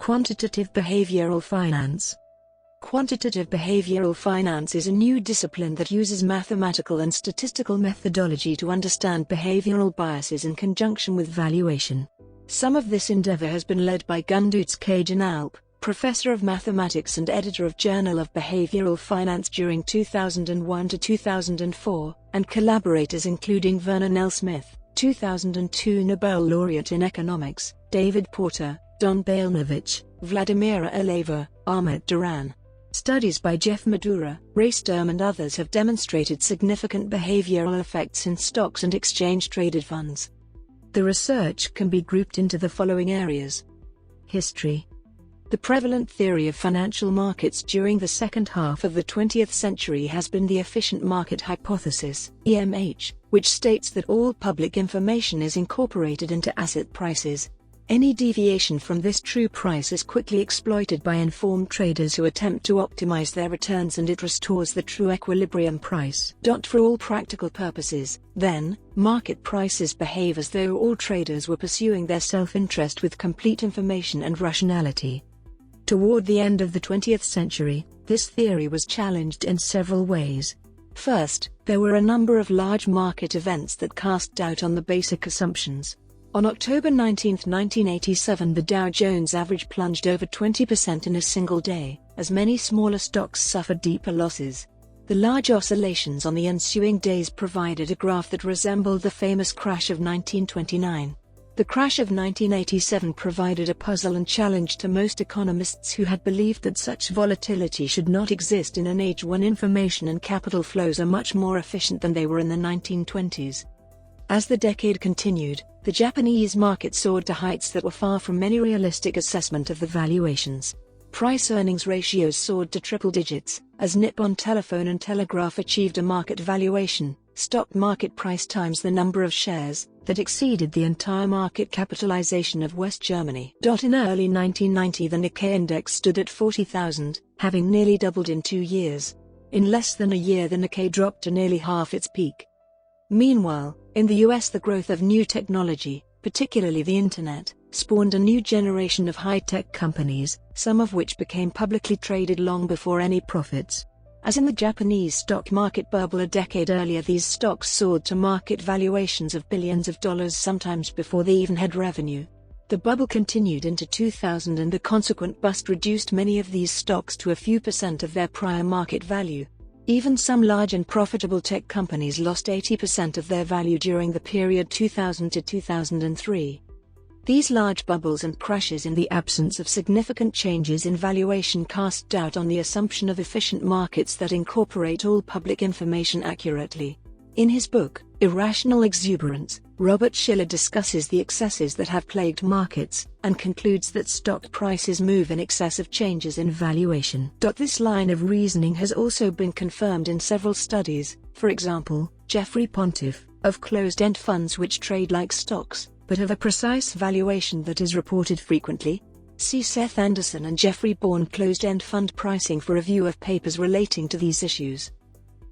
Quantitative behavioral finance. Quantitative behavioral finance is a new discipline that uses mathematical and statistical methodology to understand behavioral biases in conjunction with valuation. Some of this endeavor has been led by Gunduz Caginalp, professor of mathematics and editor of Journal of Behavioral Finance during 2001 to 2004, and collaborators including Vernon L. 2002 Nobel Laureate in Economics, David Porter, Don Balenovich, Vladimira Ilieva, Ahmet Duran. Studies by Jeff Madura, Sturm and others have demonstrated significant behavioral effects in stocks and exchange-traded funds. The research can be grouped into the following areas. History. The prevalent theory of financial markets during the second half of the 20th century has been the efficient market hypothesis, EMH, which states that all public information is incorporated into asset prices. Any deviation from this true price is quickly exploited by informed traders who attempt to optimize their returns, and it restores the true equilibrium price. For all practical purposes, then, market prices behave as though all traders were pursuing their self-interest with complete information and rationality. Toward the end of the 20th century, this theory was challenged in several ways. First, there were a number of large market events that cast doubt on the basic assumptions. On October 19, 1987, the Dow Jones average plunged over 20% in a single day, as many smaller stocks suffered deeper losses. The large oscillations on the ensuing days provided a graph that resembled the famous crash of 1929. The crash of 1987 provided a puzzle and challenge to most economists who had believed that such volatility should not exist in an age when information and capital flows are much more efficient than they were in the 1920s. As the decade continued, the Japanese market soared to heights that were far from any realistic assessment of the valuations. Price-earnings ratios soared to triple digits, as Nippon Telephone and Telegraph achieved a market valuation, stock market price times the number of shares, that exceeded the entire market capitalization of West Germany. In early 1990, the Nikkei index stood at 40,000, having nearly doubled in 2 years. In less than a year, the Nikkei dropped to nearly half its peak. Meanwhile, in the US, the growth of new technology, particularly the Internet, spawned a new generation of high-tech companies, some of which became publicly traded long before any profits. As in the Japanese stock market bubble a decade earlier, these stocks soared to market valuations of billions of dollars sometimes before they even had revenue. The bubble continued into 2000, and the consequent bust reduced many of these stocks to a few percent of their prior market value. Even some large and profitable tech companies lost 80% of their value during the period 2000 to 2003. These large bubbles and crashes in the absence of significant changes in valuation cast doubt on the assumption of efficient markets that incorporate all public information accurately. In his book, Irrational Exuberance, Robert Shiller discusses the excesses that have plagued markets, and concludes that stock prices move in excess of changes in valuation. This line of reasoning has also been confirmed in several studies, for example, Jeffrey Pontiff, of closed-end funds which trade like stocks, but have a precise valuation that is reported frequently. See Seth Anderson and Jeffrey Bourne Closed-End Fund Pricing for review of papers relating to these issues.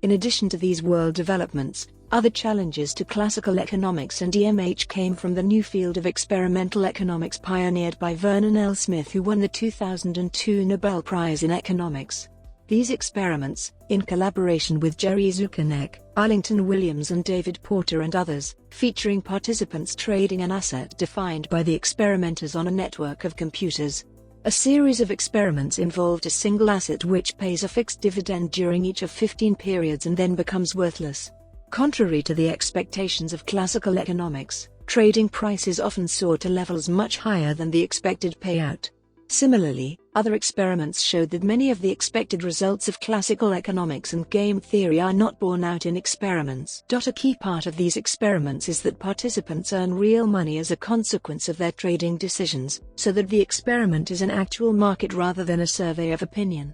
In addition to these world developments, other challenges to classical economics and EMH came from the new field of experimental economics pioneered by Vernon L. who won the 2002 Nobel Prize in Economics. These experiments, in collaboration with Jerry Zuckerneck, Arlington Williams and David Porter and others, featuring participants trading an asset defined by the experimenters on a network of computers. A series of experiments involved a single asset which pays a fixed dividend during each of 15 periods and then becomes worthless. Contrary to the expectations of classical economics, trading prices often soar to levels much higher than the expected payout. Similarly, other experiments showed that many of the expected results of classical economics and game theory are not borne out in experiments. A key part of these experiments is that participants earn real money as a consequence of their trading decisions, so that the experiment is an actual market rather than a survey of opinion.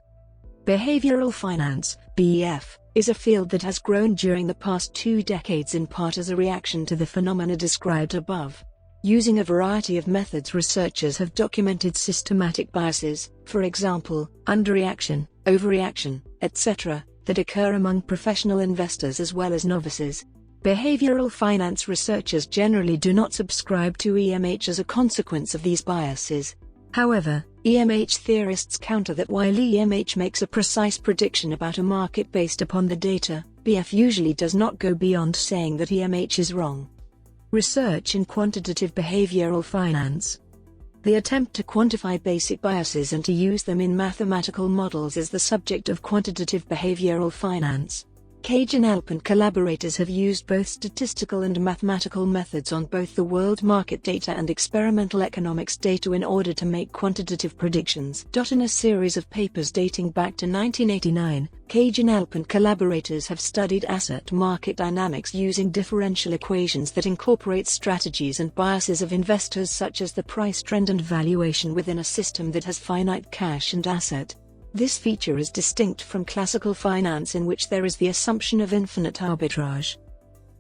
Behavioral finance, BEF, is a field that has grown during the past 2 decades in part as a reaction to the phenomena described above. Using a variety of methods, researchers have documented systematic biases, for example, underreaction, overreaction, etc., that occur among professional investors as well as novices. Behavioral finance researchers generally do not subscribe to EMH as a consequence of these biases. However, EMH theorists counter that while EMH makes a precise prediction about a market based upon the data, BF usually does not go beyond saying that EMH is wrong. Research in quantitative behavioral finance. The attempt to quantify basic biases and to use them in mathematical models is the subject of quantitative behavioral finance. Caginalp and collaborators have used both statistical and mathematical methods on both the world market data and experimental economics data in order to make quantitative predictions. In a series of papers dating back to 1989, Caginalp and collaborators have studied asset market dynamics using differential equations that incorporate strategies and biases of investors such as the price trend and valuation within a system that has finite cash and asset. This feature is distinct from classical finance in which there is the assumption of infinite arbitrage.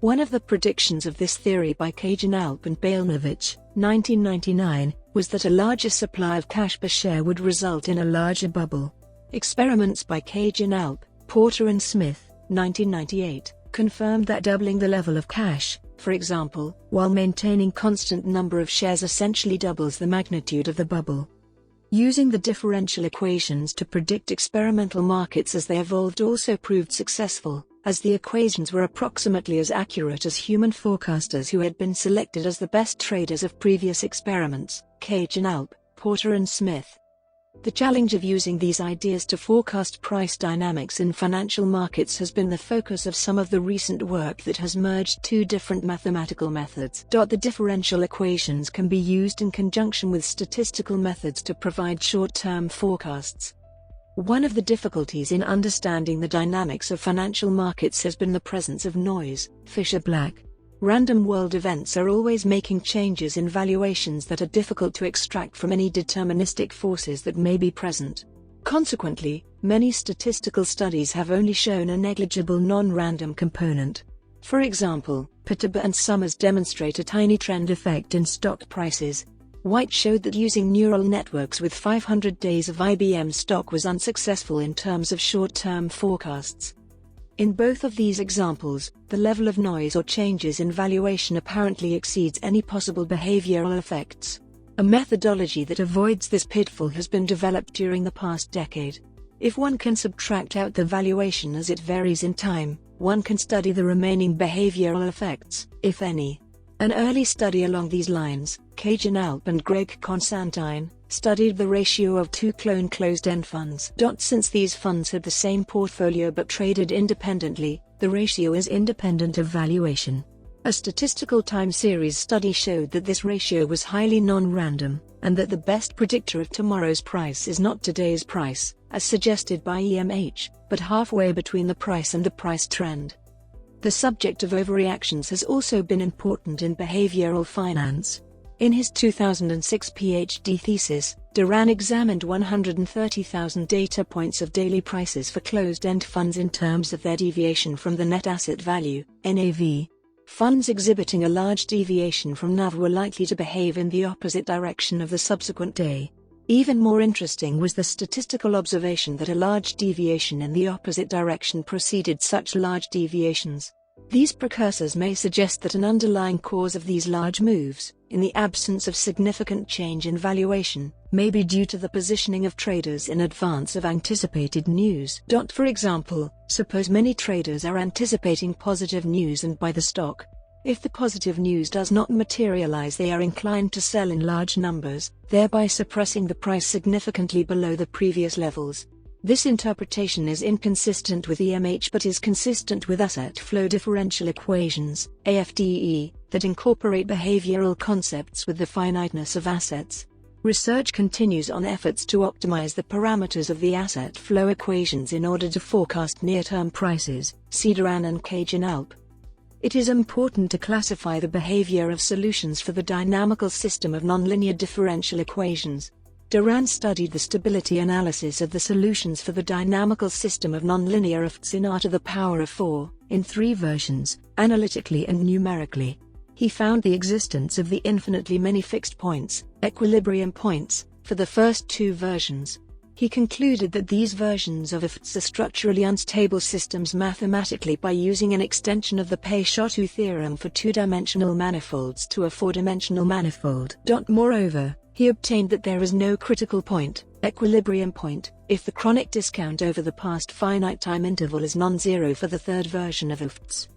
One of the predictions of this theory by Caginalp and Balenovich, 1999, was that a larger supply of cash per share would result in a larger bubble. Experiments by Caginalp, Porter and Smith, 1998, confirmed that doubling the level of cash, for example, while maintaining constant number of shares essentially doubles the magnitude of the bubble. Using the differential equations to predict experimental markets as they evolved also proved successful, as the equations were approximately as accurate as human forecasters who had been selected as the best traders of previous experiments, Caginalp, Porter and Smith. The challenge of using these ideas to forecast price dynamics in financial markets has been the focus of some of the recent work that has merged two different mathematical methods. The differential equations can be used in conjunction with statistical methods to provide short-term forecasts. One of the difficulties in understanding the dynamics of financial markets has been the presence of noise, Fisher-Black. Random world events are always making changes in valuations that are difficult to extract from any deterministic forces that may be present. Consequently, many statistical studies have only shown a negligible non-random component. For example, Pataba and Summers demonstrate a tiny trend effect in stock prices. White showed that using neural networks with 500 days of IBM stock was unsuccessful in terms of short-term forecasts. In both of these examples, the level of noise or changes in valuation apparently exceeds any possible behavioral effects. A methodology that avoids this pitfall has been developed during the past decade. If one can subtract out the valuation as it varies in time, one can study the remaining behavioral effects, if any. An early study along these lines, Caginalp and Greg Constantine, studied the ratio of two clone closed-end funds. Since these funds had the same portfolio but traded independently, the ratio is independent of valuation. A statistical time series study showed that this ratio was highly non-random, and that the best predictor of tomorrow's price is not today's price, as suggested by EMH, but halfway between the price and the price trend. The subject of overreactions has also been important in behavioral finance. In his 2006 PhD thesis, Duran examined 130,000 data points of daily prices for closed-end funds in terms of their deviation from the net asset value, NAV. Funds exhibiting a large deviation from NAV were likely to behave in the opposite direction of the subsequent day. Even more interesting was the statistical observation that a large deviation in the opposite direction preceded such large deviations. These precursors may suggest that an underlying cause of these large moves, in the absence of significant change in valuation, may be due to the positioning of traders in advance of anticipated news. For example, suppose many traders are anticipating positive news and buy the stock. If the positive news does not materialize, they are inclined to sell in large numbers, thereby suppressing the price significantly below the previous levels. This interpretation is inconsistent with EMH but is consistent with asset flow differential equations, AFDE, that incorporate behavioral concepts with the finiteness of assets. Research continues on efforts to optimize the parameters of the asset flow equations in order to forecast near-term prices, see Duran and Caginalp. It is important to classify the behavior of solutions for the dynamical system of nonlinear differential equations. Duran studied the stability analysis of the solutions for the dynamical system of nonlinear FTs in R⁴ in 3 versions, analytically and numerically. He found the existence of the infinitely many fixed points, equilibrium points, for the first 2 versions. He concluded that these versions of FTs are structurally unstable systems mathematically by using an extension of the Pei-Choteau theorem for 2-dimensional manifolds to a 4-dimensional manifold. Moreover, He obtained that there is no critical point, equilibrium point, if the chronic discount over the past finite time interval is non-zero for the third version of UFTs.